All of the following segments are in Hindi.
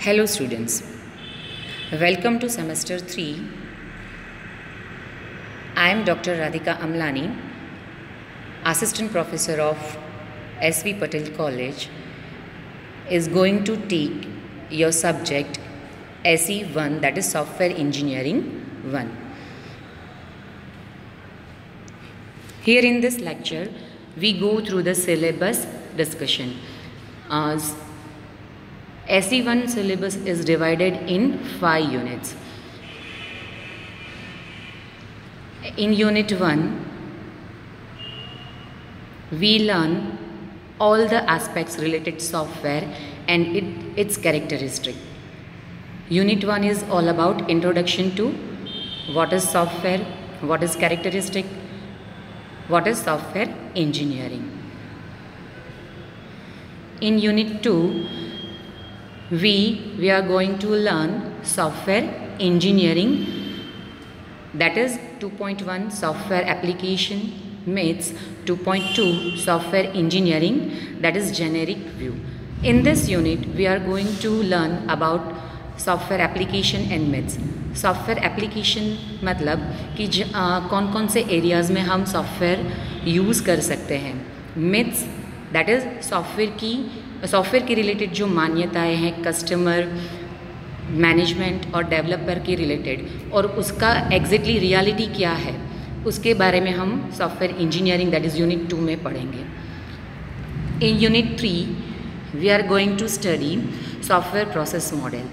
Hello students, welcome to semester 3. I am Dr. Radhika Amlani, Assistant Professor of S.V. Patel College, is going to take your subject SE1, that is Software Engineering 1. Here in this lecture, we go through the syllabus discussion. SE1 syllabus is divided in 5 units. In Unit 1, we learn all the aspects related to software and its characteristic. Unit 1 is all about introduction to what is software, what is characteristic, what is software engineering. In Unit 2, we are going to learn software engineering, that is 2.1 software application myths, 2.2 software engineering, that is generic view. In this unit we are going to learn about software application and myths. Software application मतलब कि कौन कौन से एरियाज़ में हम सॉफ्टवेयर यूज़ कर सकते हैं. मिथ्स दैट इज़ सॉफ्टवेयर की रिलेटेड जो मान्यताएं हैं कस्टमर मैनेजमेंट और डेवलपर के रिलेटेड, और उसका एग्जैक्टली रियलिटी क्या है उसके बारे में हम software engineering that is unit 2 में पढ़ेंगे. In unit 3 we are going to study software process model.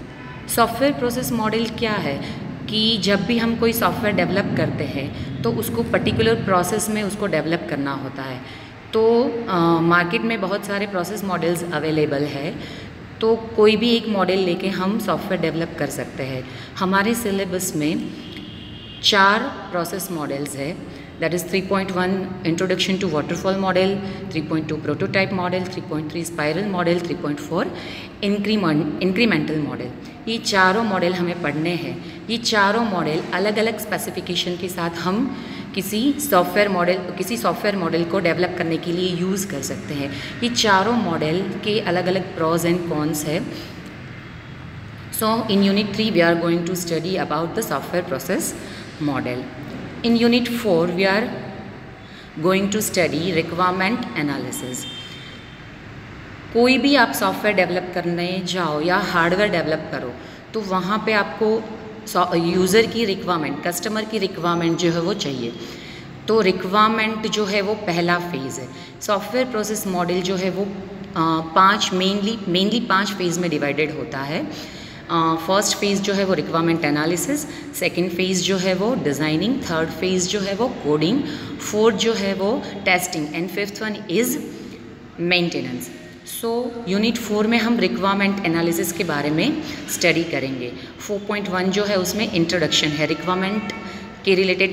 Software process model क्या है कि जब भी हम कोई सॉफ्टवेयर डेवलप करते हैं तो उसको पर्टिकुलर प्रोसेस में उसको डेवलप करना होता है. तो मार्केट में बहुत सारे प्रोसेस मॉडल्स अवेलेबल है, तो कोई भी एक मॉडल लेके हम सॉफ्टवेयर डेवलप कर सकते हैं. हमारे सिलेबस में 4 प्रोसेस मॉडल्स है, that is 3.1 introduction to waterfall model, 3.2 prototype model, 3.3 spiral model, 3.4 incremental model. ये चारों मॉडल हमें पढ़ने हैं. ये चारों मॉडल अलग अलग स्पेसिफिकेशन के साथ हम किसी सॉफ्टवेयर मॉडल को डेवलप करने के लिए यूज़ कर सकते हैं. ये चारों मॉडल के अलग अलग प्रोज एंड कॉन्स है. So in unit 3 we are going to study about the software process model. In Unit 4, we are going to study requirement analysis. कोई भी आप सॉफ्टवेयर डेवलप करने जाओ या हार्डवेयर डेवलप करो तो वहाँ पे आपको यूज़र की रिक्वायरमेंट, कस्टमर की रिक्वायरमेंट जो है वो चाहिए. तो रिक्वायरमेंट जो है वो पहला फेज़ है. सॉफ्टवेयर प्रोसेस मॉडल जो है वो मेनली 5 फेज़ में डिवाइडेड होता है. फर्स्ट फेज़ जो है वो रिक्वायरमेंट एनालिसिस, सेकंड फेज़ जो है वो डिज़ाइनिंग, थर्ड फेज़ जो है वो कोडिंग, फोर्थ जो है वो testing and fifth one is maintenance. So unit 4 में हम रिक्वायरमेंट एनालिसिस के बारे में स्टडी करेंगे. 4.1 जो है उसमें इंट्रोडक्शन है, रिक्वायरमेंट के related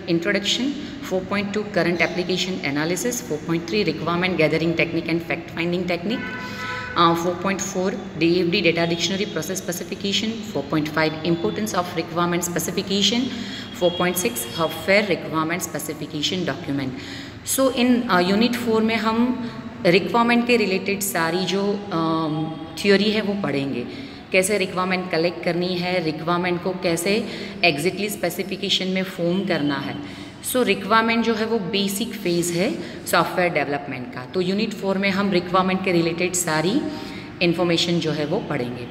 introduction. 4.2 current application analysis, 4.3 requirement gathering technique and fact finding technique, 4.4 DFD data dictionary process specification, 4.5 importance of requirement specification, 4.6 software requirement specification document. So in unit 4 में हम रिक्वायरमेंट के रिलेटेड सारी जो थ्योरी है वो पढ़ेंगे. कैसे रिक्वायरमेंट कलेक्ट करनी है, रिक्वायरमेंट को कैसे एग्जैक्टली स्पेसिफिकेशन में फॉर्म करना है. सो रिक्वायरमेंट जो है वो बेसिक फेज़ है सॉफ्टवेयर डेवलपमेंट का. तो यूनिट 4 में हम रिक्वायरमेंट के रिलेटेड सारी इन्फॉर्मेशन जो है वो पढ़ेंगे,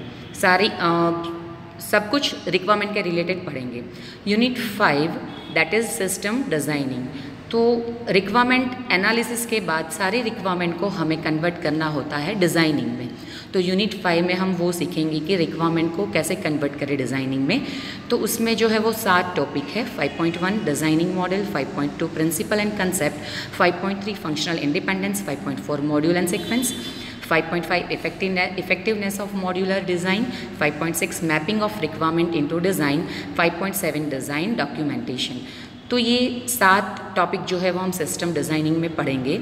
सब कुछ रिक्वायरमेंट के रिलेटेड पढ़ेंगे. Unit 5 that is system designing. तो रिक्वायरमेंट एनालिसिस के बाद सारे रिक्वायरमेंट को हमें कन्वर्ट करना होता है डिज़ाइनिंग में. तो यूनिट 5 में हम वो सीखेंगे कि रिक्वायरमेंट को कैसे कन्वर्ट करें डिज़ाइनिंग में. तो उसमें जो है वो 7 टॉपिक है. 5.1 designing model, 5.2 principle and concept, 5.3 functional independence, 5.4 module and sequence, 5.5 effectiveness of modular design, 5.6 mapping of requirement into design, 5.7 design documentation. तो ये 7 टॉपिक जो है वो हम सिस्टम डिज़ाइनिंग में पढ़ेंगे.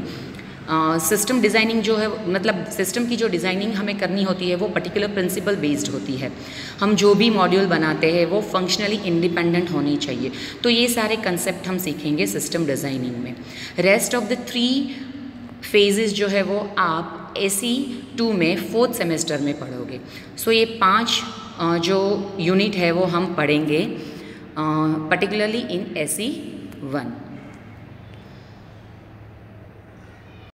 सिस्टम डिज़ाइनिंग जो है मतलब सिस्टम की जो डिज़ाइनिंग हमें करनी होती है वो पर्टिकुलर प्रिंसिपल बेस्ड होती है. हम जो भी मॉड्यूल बनाते हैं वो फंक्शनली इंडिपेंडेंट होनी चाहिए. तो ये सारे कंसेप्ट हम सीखेंगे सिस्टम डिज़ाइनिंग में. रेस्ट ऑफ द 3 फेजेस जो है वो आप AC 2 में 4th सेमेस्टर में पढ़ोगे। सो ये 5 जो यूनिट है वो हम पढ़ेंगे पर्टिकुलरली इन SE 1।